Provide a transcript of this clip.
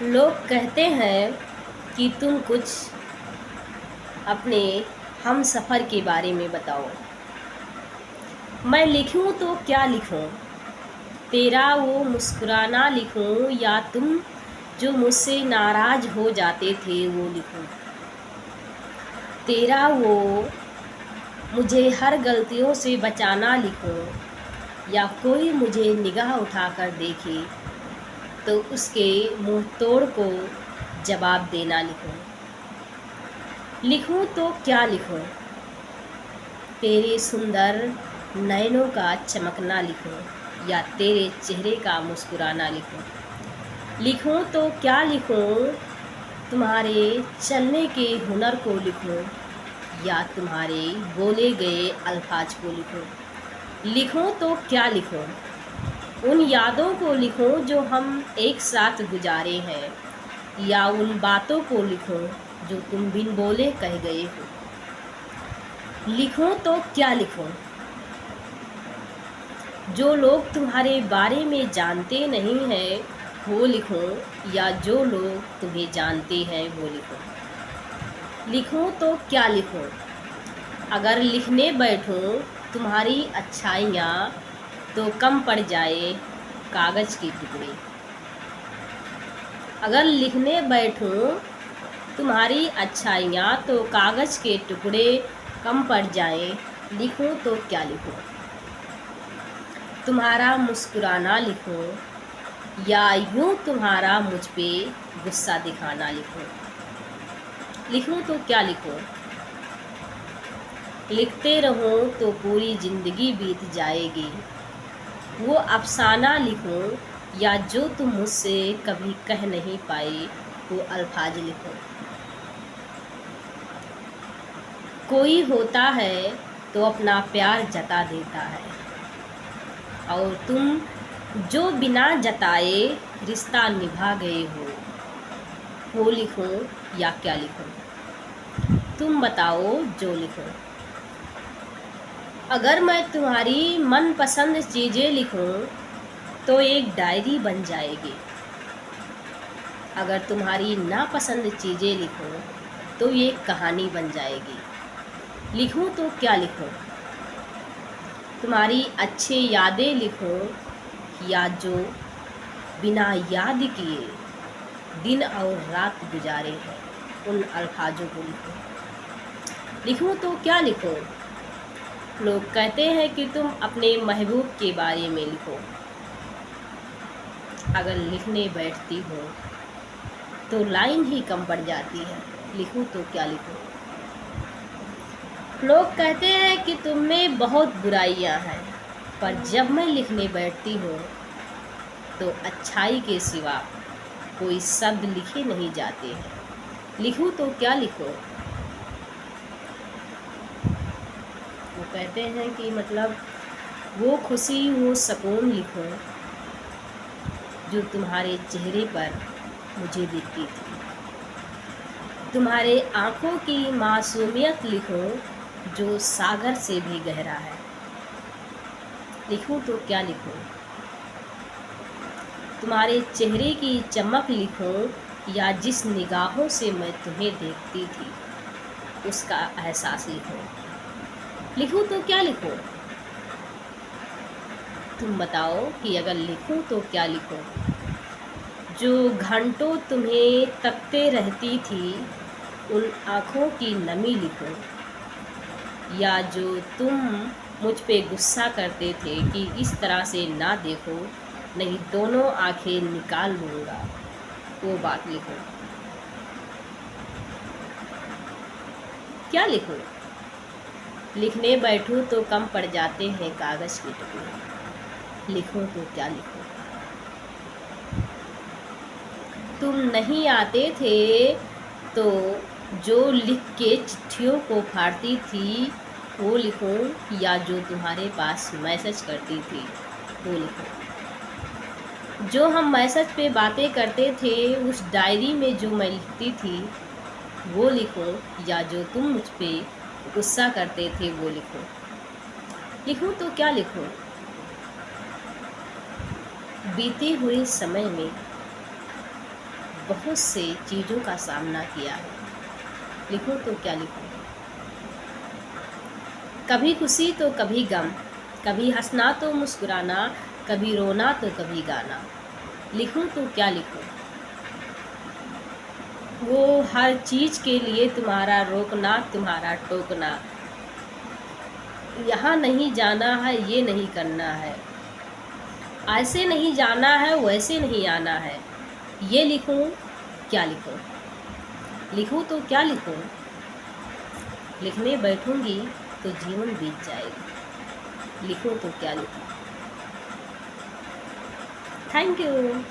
लोग कहते हैं कि तुम कुछ अपने हम सफ़र के बारे में बताओ। मैं लिखूं तो क्या लिखूं? तेरा वो मुस्कुराना लिखूं या तुम जो मुझसे नाराज़ हो जाते थे वो लिखूं? तेरा वो मुझे हर गलतियों से बचाना लिखूं या कोई मुझे निगाह उठाकर देखे तो उसके मुंह तोड़ को जवाब देना लिखूं? लिखूं तो क्या लिखूं? तेरे सुंदर नयनों का चमकना लिखूं या तेरे चेहरे का मुस्कुराना लिखूं? लिखूं तो क्या लिखूं? तुम्हारे चलने के हुनर को लिखूं या तुम्हारे बोले गए अल्फाज को लिखूं? लिखूं तो क्या लिखूं? उन यादों को लिखूं जो हम एक साथ गुजारे हैं या उन बातों को लिखूं जो तुम बिन बोले कह गए हो? लिखूं तो क्या लिखूं? जो लोग तुम्हारे बारे में जानते नहीं हैं वो लिखूं या जो लोग तुम्हें जानते हैं वो लिखूं? लिखूं तो क्या लिखूं? अगर लिखने बैठूं तुम्हारी अच्छाइयाँ तो कम पड़ जाए कागज़ के टुकड़े। अगर लिखने बैठूं तुम्हारी अच्छाइयाँ तो कागज़ के टुकड़े कम पड़ जाएं। लिखूं तो क्या लिखूं? तुम्हारा मुस्कुराना लिखूं या यूं तुम्हारा मुझ पे गुस्सा दिखाना लिखूं? लिखूं तो क्या लिखूं? लिखते रहूं तो पूरी ज़िंदगी बीत जाएगी। वो अफ़साना लिखूं या जो तुम मुझसे कभी कह नहीं पाए वो अल्फाज लिखूं? कोई होता है तो अपना प्यार जता देता है और तुम जो बिना जताए रिश्ता निभा गए हो वो लिखूं या क्या लिखूं? तुम बताओ जो लिखूं। अगर मैं तुम्हारी मनपसंद चीज़ें लिखूं तो एक डायरी बन जाएगी। अगर तुम्हारी नापसंद चीज़ें लिखूं तो ये कहानी बन जाएगी। लिखूं तो क्या लिखूं? तुम्हारी अच्छी यादें लिखूं या जो बिना याद किए दिन और रात गुजारे हैं उन अल्फाजों को लिखूं? लिखूं तो क्या लिखूं? लोग कहते हैं कि तुम अपने महबूब के बारे में लिखो। अगर लिखने बैठती हो तो लाइन ही कम पड़ जाती है। लिखूं तो क्या लिखूं? लोग कहते हैं कि तुम में बहुत बुराइयां हैं, पर जब मैं लिखने बैठती हूँ तो अच्छाई के सिवा कोई शब्द लिखे नहीं जाते हैं। लिखूं तो क्या लिखूं? वो कहते हैं कि मतलब वो खुशी वो सुकून लिखूं जो तुम्हारे चेहरे पर मुझे दिखती थी। तुम्हारे आँखों की मासूमियत लिखूं जो सागर से भी गहरा है। लिखूं तो क्या लिखूं? तुम्हारे चेहरे की चमक लिखूं या जिस निगाहों से मैं तुम्हें देखती थी उसका एहसास लिखूं? लिखूं तो क्या लिखूं? तुम बताओ कि अगर लिखूं तो क्या लिखूं? जो घंटों तुम्हें तकते रहती थी उन आँखों की नमी लिखूं या जो तुम मुझ पे गुस्सा करते थे कि इस तरह से ना देखो नहीं दोनों आंखें निकाल लूँगा वो बात लिखूं? क्या लिखूं? लिखने बैठूं तो कम पड़ जाते हैं कागज़ के टुकड़े। लिखूं तो क्या लिखूं? तुम नहीं आते थे तो जो लिख के चिट्ठियों को फाड़ती थी वो लिखूं या जो तुम्हारे पास मैसेज करती थी वो लिखूं? जो हम मैसेज पे बातें करते थे उस डायरी में जो मैं लिखती थी वो लिखूं या जो तुम मुझ पे गुस्सा करते थे वो लिखूं? लिखूं तो क्या लिखूं? बीते हुए समय में बहुत से चीज़ों का सामना किया है। लिखूं तो क्या लिखूं? कभी खुशी तो कभी गम, कभी हंसना तो मुस्कुराना, कभी रोना तो कभी गाना। लिखूं तो क्या लिखूं? वो हर चीज़ के लिए तुम्हारा रोकना, तुम्हारा टोकना। यहाँ नहीं जाना है, ये नहीं करना है, ऐसे नहीं जाना है, वैसे नहीं आना है। ये लिखूं क्या लिखूं? लिखूं तो क्या लिखूं? लिखने बैठूंगी तो जीवन बीत जाएगा। लिखूं तो क्या लिखूं? Thank you.